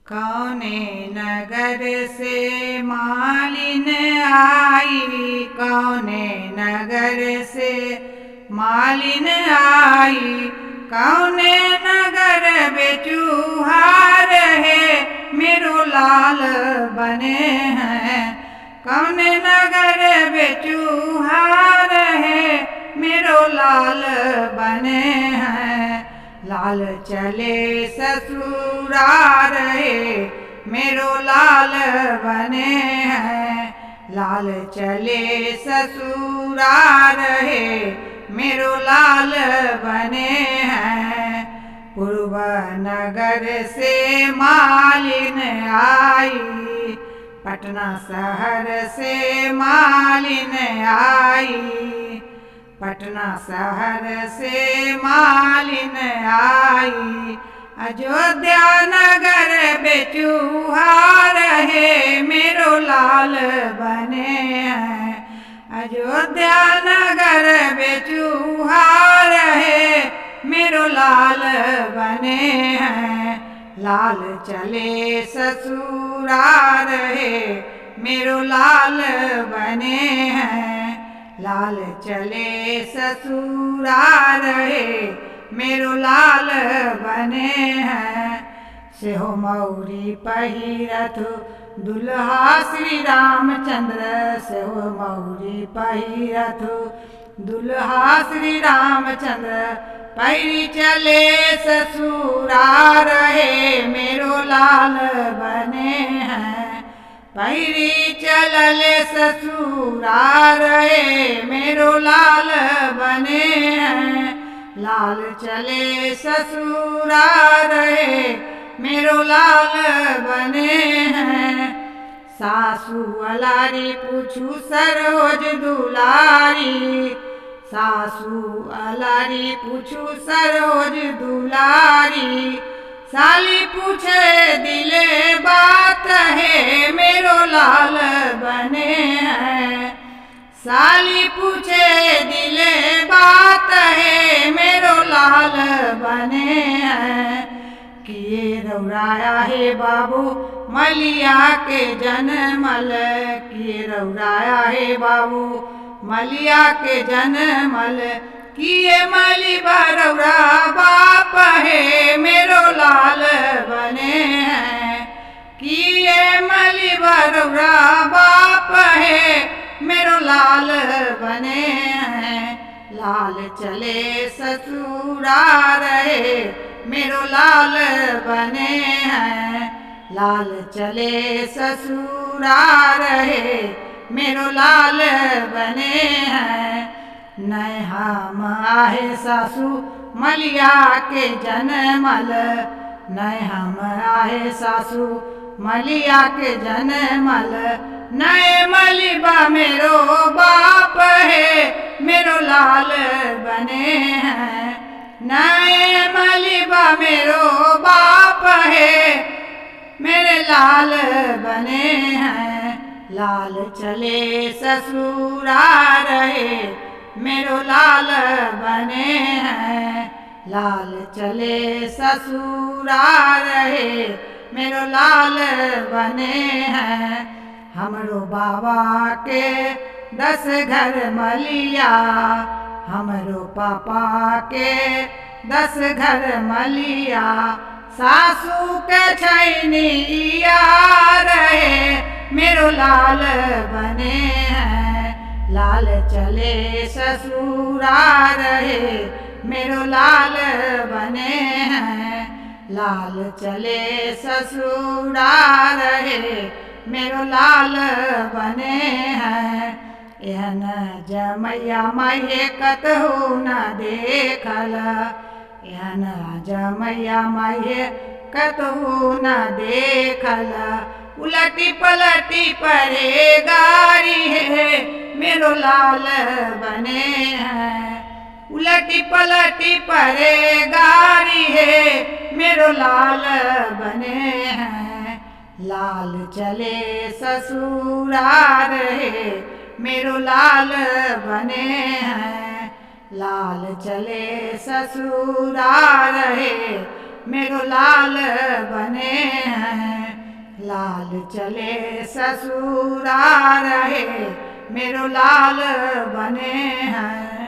कौने नगर से मालिन आई, कौने नगर से मालिन आई, कौने नगर बेचूहार है मेरो लाल बने हैं। कौने नगर बेचूहार है मेरो लाल बने हैं। लाल चले ससुरार है मेरो लाल बने हैं। लाल चले ससुरार है मेरो लाल बने हैं। पूर्व नगर से मालिन आई, पटना शहर से मालिन आई, पटना शहर से मालिन आई। अयोध्या नगर बेचूहार है मेरो लाल बने हैं। अयोध्या नगर बेचूहार है मेरो लाल बने हैं। लाल चले ससुरार है मेरो लाल बने हैं। लाल चले ससुरार है मेरो लाल बने हैं। सेहो मौरी पहिरथ दुल्हा श्री रामचंद्र, सेहो मौरी पहिरथ दुल्हा श्री रामचंद्र। पैरी चले ससुरार है मेरो लाल बने हैं। पैरी चलल ससुरार है मेरो लाल बने हैं। लाल चले ससुरार है मेरो लाल बने हैं। सासू अलारी पूछू सरोज दुलारी, सासू अलारी पूछू सरोज दुलारी। साली पूछे दिले बात है मेरो लाल बने हैं। साली पूछे दिले बात है मेरो लाल बने हैं। किए रौराया है बाबू मलिया के जनमल, किए रौराया है बाबू मलिया के जनमल। किए मली बरौरा बाप है मेरो लाल बने हैं। किए मली बरौरा बाप है मेरो लाल बने हैं। लाल चले ससुरार है मेरो लाल बने हैं। लाल चले ससुरार है मेरो लाल बने हैं। नय हम आहे सासू मलिया के जनमल, नय हम आहे सासू मलिया के जनमल। नए मलिबा मेरो बाप है मेरो लाल बने हैं। नए मलिबा मेरो बाप है मेरे लाल बने हैं। लाल चले ससुरार है मेरो लाल बने हैं। लाल चले ससुरार है मेरो लाल बने हैं। हमरो बाबा के 10 घर मलिया, हमरो पापा के 10 घर मलिया। सासू के छैनी यार है मेरो लाल बने हैं। लाल चले ससुरार है मेरो लाल बने हैं। लाल चले ससुरार है मेरो लाल बने हैं। एहन जमैया माये कतहु न देखल, एहन जमैया माये कतहु न देखल। उलटी पलटी परे गारी है मेरो लाल बने हैं। उलटी पलटी परे गारी है मेरो लाल बने हैं। लाल चले ससुरार है मेरो लाल बने हैं। लाल चले ससुरार है मेरो लाल बने हैं। लाल चले ससुरा रहे मेरो लाल बने हैं।